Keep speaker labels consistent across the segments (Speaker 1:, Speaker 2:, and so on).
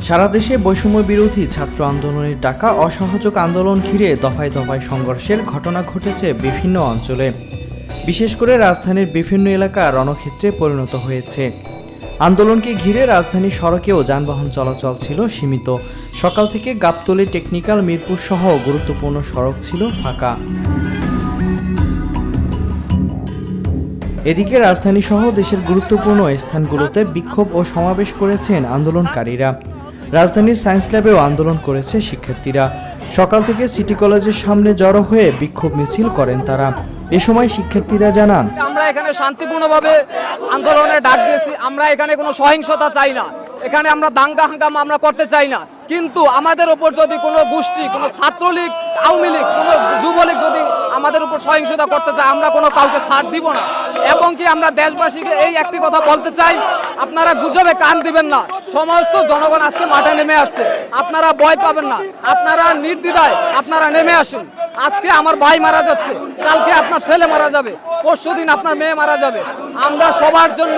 Speaker 1: সারা দেশে বৈষম্য বিরোধী ছাত্র আন্দোলনের ডাকা অসহযোগ আন্দোলন ঘিরে দফায় দফায় সংঘর্ষের ঘটনা ঘটেছে বিভিন্ন অঞ্চলে। বিশেষ করে রাজধানীর বিভিন্ন এলাকা রণক্ষেত্রে পরিণত হয়েছে। আন্দোলনকে ঘিরে রাজধানী সড়কেও যানবাহন চলাচল ছিল সীমিত। সকাল থেকে গাবতলী, টেকনিক্যাল, মিরপুর সহ গুরুত্বপূর্ণ সড়ক ছিল ফাঁকা। এদিকে রাজধানী সহ দেশের গুরুত্বপূর্ণ স্থানগুলোতে বিক্ষোভ ও সমাবেশ করেছেন আন্দোলনকারীরা। রাজধানীর সায়েন্স ল্যাবেও আন্দোলন করেছে শিক্ষার্থীরা। সকাল থেকে সিটি কলেজের সামনে জড়ো হয়ে বিক্ষোভ মিছিল করেন তারা। এ সময় শিক্ষার্থীরা জানান,
Speaker 2: আমরা এখানে শান্তিপূর্ণভাবে আন্দোলনে ডাক দিয়েছি। আমরা এখানে কোনো সহিংসতা চাই না, এখানে আমরা দাঙ্গা হাঙ্গামা আমরা করতে চাই না। কিন্তু আমাদের উপর যদি কোনো গোষ্ঠী, কোনো ছাত্রলীগ, আওয়ামী লীগ, কোনো যুবলীগ যদি আমাদের উপর সহিংসতা করতে চায়, আমরা কোনো কাউকে ছাড় দিব না। এবং কি আমরা দেশবাসীকে এই একটি কথা বলতে চাই, আপনারা গুজবে কান দিবেন না। সমস্ত জনগণ আজকে মাঠে নেমে আসছে, আপনারা ভয় পাবেন না, আপনারা নির্দ্বিধায় আপনারা নেমে আসুন। আজকে আমার ভাই মারা যাচ্ছে, কালকে আপনার ছেলে মারা যাবে, পরশুদিন আপনার মেয়ে মারা যাবে। আমরা সবার জন্য,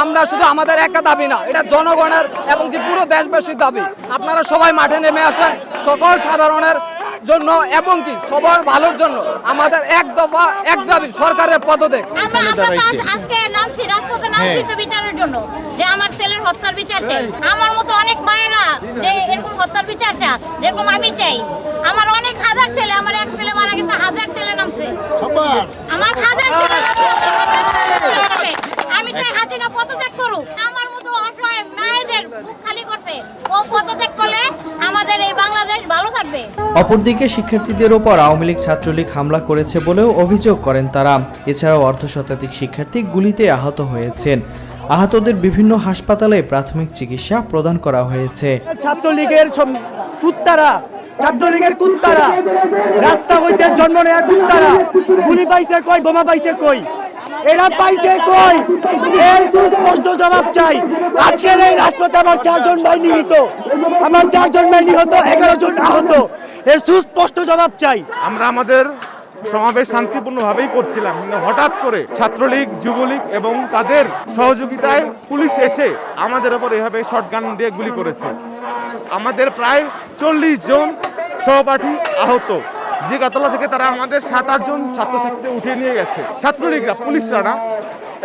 Speaker 2: আমরা শুধু আমাদের একা দাবি না, এটা জনগণের এবং কি পুরো দেশবাসীর দাবি। আপনারা সবাই মাঠে নেমে আসেন সকল সাধারণের জন্য এবং কি সবার ভালোর জন্য। আমাদের এক দফা এক দাবি, সরকারের পদত্যাগ।
Speaker 3: আজকে নামছি রাজপথে, নামছি তো বিচারের জন্য, যে আমার ছেলের হত্যার বিচার চাই। আমার মতো অনেক মায়েরা যে এরকম হত্যার বিচার চান, যেরকম আমি চাই। আমার অনেক হাজার ছেলে, আমার এক ছেলে মারা গেছে, হাজার ছেলে নামছে, আমার হাজার ছেলে। আমি চাই হাসিনা পদত্যাগ করুক। আমার মতো অসহায় মায়েদের বুক খালি করছে, ও পদত্যাগ করলে আমাদের এই বাংলাদেশ ভালো থাকবে।
Speaker 1: অপরদিকে শিক্ষার্থীদের ওপর আওয়ামী লীগ, ছাত্রলীগ হামলা করেছে বলেও অভিযোগ করেন তারা। এছাড়াও অর্ধশতাধিক শিক্ষার্থী গুলিতে আহত হয়েছেন। আহতদের বিভিন্ন হাসপাতালে প্রাথমিক চিকিৎসা প্রদান করা হয়েছে।
Speaker 4: ছাত্রলীগের কুত্তারা, ছাত্রলীগের কুত্তারা, রাস্তা হইতে জন্ম নেয়া কুত্তারা গুলি পাইছে কই, বোমা পাইছে কই, এরা পাইছে কই? এই সুস্পষ্ট জবাব চাই। আজকের এই রাজপথে আমার 4 জন ভাই নিহত, আমার 4 জন ভাই নিহত, 11 জন আহত। এর সুস্পষ্ট জবাব চাই।
Speaker 5: আমরা আমাদের সমাবেশ শান্তিপূর্ণভাবেই করছিলাম, কিন্তু হঠাৎ করে ছাত্রলীগ, যুবলীগ এবং তাদের সহযোগিতায় পুলিশ এসে আমাদের ওপর এভাবে শটগান দিয়ে গুলি করেছে। আমাদের প্রায় 40 জন সহপাঠী আহত। জিগাতলা থেকে তারা আমাদের 7-8 জন ছাত্রছাত্রীদের উঠিয়ে নিয়ে গেছে। ছাত্রলীগরা, পুলিশরা না,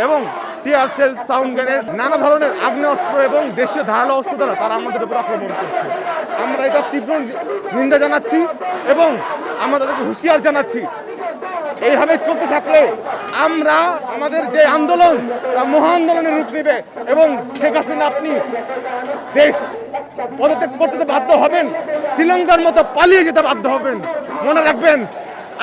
Speaker 5: এবং টিয়ার শেল, সাউন্ড গ্রেনেড, নানা ধরনের আগ্নেয়াস্ত্র এবং দেশীয় ধারালো অস্ত্র দ্বারা তারা আমাদের উপর আক্রমণ করছে। আমরা এটা তীব্র নিন্দা জানাচ্ছি এবং আমরা তাদেরকে হুঁশিয়ার জানাচ্ছি, এইভাবে চলতে থাকলে আমরা আমাদের যে আন্দোলন তা মহা আন্দোলনের রূপ নেবে এবং শেখ হাসিনা আপনি দেশ পদত্যাগ করতে বাধ্য হবেন, শ্রীলঙ্কার মতো পালিয়ে যেতে বাধ্য হবেন। মনে রাখবেন,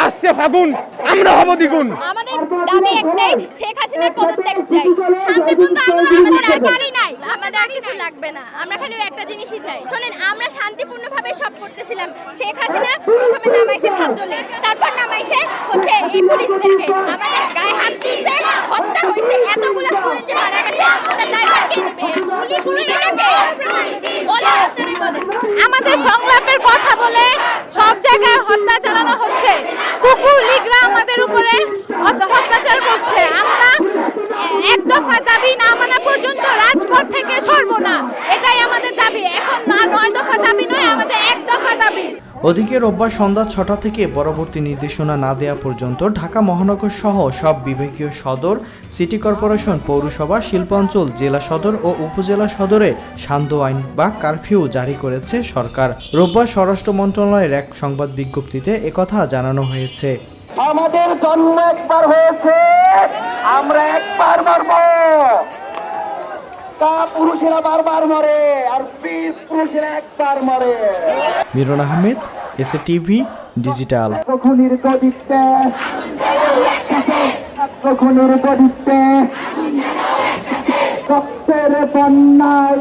Speaker 5: আসছে ফাগুন, আমরা হব দ্বিগুণ।
Speaker 3: আমাদের দাবি একটাই, শেখ হাসিনার পদত্যাগ চাই। শান্তিপূর্ণ আমাদের আর গাড়ি নাই, আমাদের আর কিছু লাগবে না। আমরা খালি একটা জিনিসই চাই। শুনেন, আমরা শান্তিপূর্ণভাবে সব করতেছিলাম। শেখ হাসিনা প্রথমে নামাইছে ছাত্রলীগ, তারপর নামাইছে হচ্ছে এই পুলিশদেরকে। আমাদের গায়ে হাত দিয়েছে, হত্যা হয়েছে, এতগুলো স্টুডেন্ট যে মারা গেছে, তার দায়ভার কে নেবে? পুলিশ এটাকে বলে হত্যারই বলে। আমাদের সংলাপের কথা বলে সব জায়গায় হত্যা চালানো হচ্ছে। কুকুর লীগরা আমাদের উপরে অত্যাচার করছে। আমরা এক দফা দাবি না মানা পর্যন্ত রাজপথ থেকে সরব না, এটাই আমাদের দাবি। এখন না 9 দফা দাবি নয়, আমাদের এক দফা দাবি।
Speaker 1: ওদিকে রোববার সন্ধ্যা 6টা থেকে পরবর্তী নির্দেশনা না দেওয়া পর্যন্ত ঢাকা মহানগর সহ সব বিভাগীয় সদর, সিটি কর্পোরেশন, পৌরসভা, শিল্পাঞ্চল, জেলা সদর ও উপজেলা সদরে সান্ধ্য আইন বা কারফিউ জারি করেছে সরকার। রোববার স্বরাষ্ট্র মন্ত্রণালয়ের এক সংবাদ বিজ্ঞপ্তিতে একথা জানানো হয়েছে।
Speaker 4: আমাদের জন্ম একবার হয়েছে, আমরা একবার মরব। তা পুরুষেরা বারবার মরে, আর বীর পুরুষেরা একবার মরে।
Speaker 1: Miron Ahmed, SATV digital.
Speaker 4: খুনির গদিতে, খুনির গদিতে রক্তের বন্যায়